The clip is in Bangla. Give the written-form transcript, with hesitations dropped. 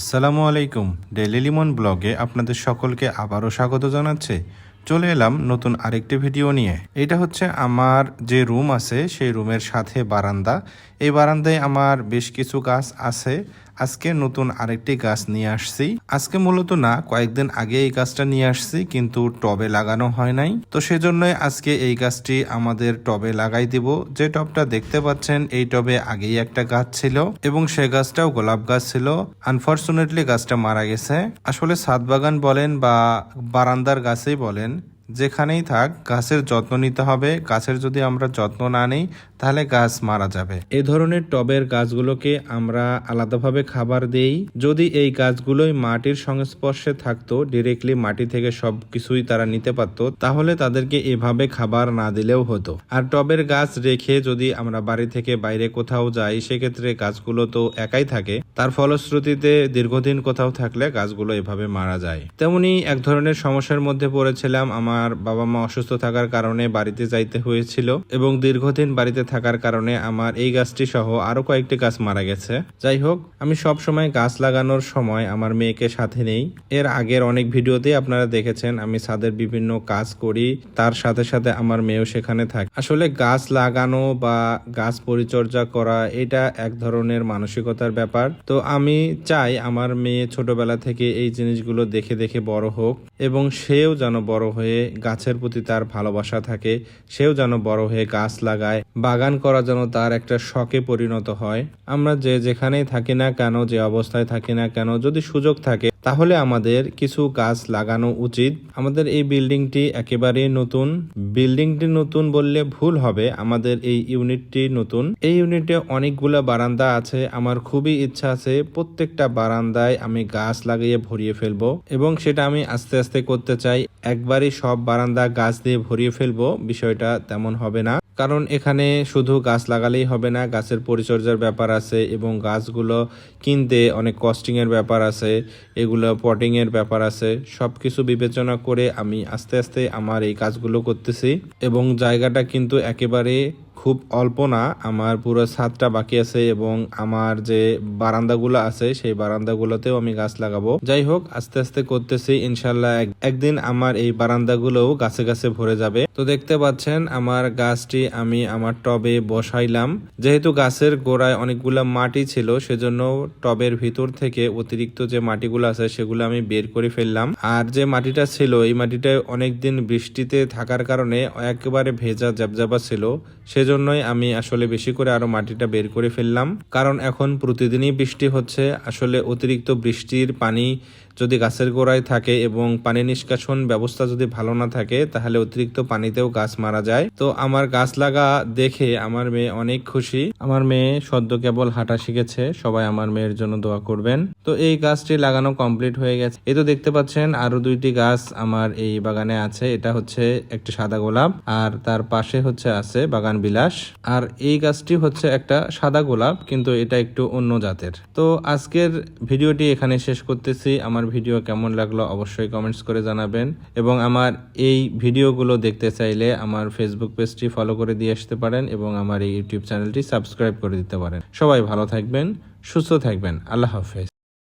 আসসালামু আলাইকুম। ডেইলি লিমন ব্লগে আপনাদের সকলকে আবারও স্বাগত জানাচ্ছি। চলে এলাম নতুন আরেকটি ভিডিও নিয়ে। এটা হচ্ছে আমার যে রুম আছে সেই রুমের সাথে বারান্দা। এই বারান্দায় আমার বেশ কিছু গাছ আছে। আজকে নতুন আরেকটি গাছ নিয়ে আসছি। আজকে মূলত না, কয়েকদিন আগে এই গাছটা নিয়ে আসছি, কিন্তু টবে লাগানো হয় নাই। তো সেজন্যই আজকে এই গাছটি আমাদের টবে লাগাই দিব। যে টবটা দেখতে পাচ্ছেন এই টবে আগেই একটা গাছ ছিল এবং সে গাছটাও গোলাপ গাছ ছিল। আনফরচুনেটলি গাছটা মারা গেছে। আসলে ছাদ বাগান বলেন বা বারান্দার গাছেই বলেন, যেখানেই থাক গাছের যত্ন নিতে হবে। গাছের যদি আমরা যত্ন না নিই তাহলে গাছ মারা যাবে। এই ধরনের টবের গাছগুলোকে আমরা আলাদাভাবে খাবার দেই। যদি এই গাছগুলোই মাটির সংস্পর্শে থাকতো, ডিরেক্টলি মাটি থেকে সবকিছুই তারা নিতে পারতো, তাহলে তাদেরকে এভাবে খাবার না দিলেও হতো। আর টবের গাছ রেখে যদি আমরা বাড়ি থেকে বাইরে কোথাও যাই, সেক্ষেত্রে গাছগুলো তো একাই থাকে। তার ফলশ্রুতিতে দীর্ঘদিন কোথাও থাকলে গাছগুলো এভাবে মারা যায়। তেমনি এক ধরনের সমস্যার মধ্যে পড়েছিলাম। আমার বাবা মা অসুস্থ থাকার কারণে বাড়িতে যাইতে হয়েছিল এবং দীর্ঘদিন বাড়িতে থাকার কারণে আমার এই গাছটি সহ আরো কয়েকটি গাছ মারা গেছে। যাই হোক, আমি সব সময় গাছ লাগানোর সময় আমার মেয়েকে সাথে নেই। এর আগের অনেক ভিডিওতে আপনারা দেখেছেন আমি ছাদের বিভিন্ন কাজ করি, তার সাথে সাথে আমার মেয়েও সেখানে থাকে। আসলে গাছ লাগানো বা গাছ পরিচর্যা করা এটা এক ধরনের মানসিকতার ব্যাপার। তো আমি চাই আমার মেয়ে ছোটবেলা থেকে এই জিনিসগুলো দেখে দেখে বড় হোক এবং সেও যেন বড় হয়ে গাছের প্রতি তার ভালোবাসা থাকে, সেও যেন বড় হয়ে গাছ লাগায়। বাগান করা যেন তার একটা শখে পরিণত হয়। আমরা যে যেখানেই থাকি না কেন, যে অবস্থায় থাকি না কেন, যদি সুযোগ থাকে তাহলে আমাদের কিছু গাছ লাগানো উচিত। আমাদের এই বিল্ডিংটি একেবারেই নতুন। বিল্ডিংটি নতুন বললে ভুল হবে, আমাদের এই ইউনিটটি নতুন। এই ইউনিটে অনেকগুলা বারান্দা আছে। আমার খুবই ইচ্ছা আছে প্রত্যেকটা বারান্দায় আমি গাছ লাগিয়ে ভরিয়ে ফেলবো এবং সেটা আমি আস্তে আস্তে করতে চাই। একবারই সব বারান্দা গাছ দিয়ে ভরিয়ে ফেলবো, বিষয়টা তেমন হবে না। কারণ এখানে শুধু গাছ লাগালেই হবে না, গাছের পরিচর্যার ব্যাপার আছে এবং গাছগুলো কিনতে অনেক কস্টিং এর ব্যাপার আছে, এগুলো পটিং এর ব্যাপার আছে। সবকিছু বিবেচনা করে আমি আস্তে আস্তে আমার এই কাজগুলো করতেছি এবং জায়গাটা কিন্তু একেবারে খুব অল্প না। আমার পুরো ছাদটা বাকি আছে এবং আমার যে বারান্দাগুলো আছে সেই বারান্দাগুলোতেও আমি গাছ লাগাবো। যাই হোক, আস্তে আস্তে করতেছি। ইনশাল্লাহ একদিন আমার এই বারান্দাগুলোও গাছে গাছে ভরে যাবে। তো দেখতে পাচ্ছেন আমার গাছটি আমি আমার টবে বসাইলাম। যেহেতু গাছের গোড়ায় অনেকগুলা মাটি ছিল, সেজন্য টবের ভিতর থেকে অতিরিক্ত যে মাটিগুলো আছে সেগুলো আমি বের করে ফেললাম। আর যে মাটিটা ছিল এই মাটিটা অনেকদিন বৃষ্টিতে থাকার কারণে একেবারে ভেজা জ্যাবজ্যাবা ছিল। সেজন্যই আমি আসলে বেশি করে আরো মাটিটা বের করে ফেললাম। কারণ এখন প্রতিদিনই বৃষ্টি হচ্ছে। আসলে অতিরিক্ত বৃষ্টির পানি যদি গাছের গোড়ায় থাকে এবং পানি নিষ্কাশন ব্যবস্থা যদি ভালো না থাকে, তাহলে অতিরিক্ত পানিতেও গাছ মারা যায়। তো আমার গাছ লাগা দেখে আমার মেয়ে অনেক খুশি। আমার মেয়ে সদ্য কেবল হাঁটা শিখেছে, সবাই আমার মেয়ের জন্য দোয়া করবেন। তো এই গাছটি লাগানো কমপ্লিট হয়ে গেছে। এই তো দেখতে পাচ্ছেন আরো দুইটি গাছ আমার এই বাগানে আছে। এটা হচ্ছে একটি সাদা গোলাপ আর তার পাশে হচ্ছে আছে বাগান বিলাস। আর এই গাছটি হচ্ছে একটা সাদা গোলাপ, কিন্তু এটা একটু অন্য জাতের। তো আজকের ভিডিওটি এখানে শেষ করতেছি। আমার ভিডিও কেমন লাগলো অবশ্যই কমেন্টস করে জানাবেন এবং আমার এই ভিডিওগুলো দেখতে চাইলে আমার ফেসবুক পেজটি ফলো করে দিয়ে আসতে পারেন এবং আমার এই ইউটিউব চ্যানেলটি সাবস্ক্রাইব করে দিতে পারেন। সবাই ভালো থাকবেন, সুস্থ থাকবেন। আল্লাহ হাফেজ।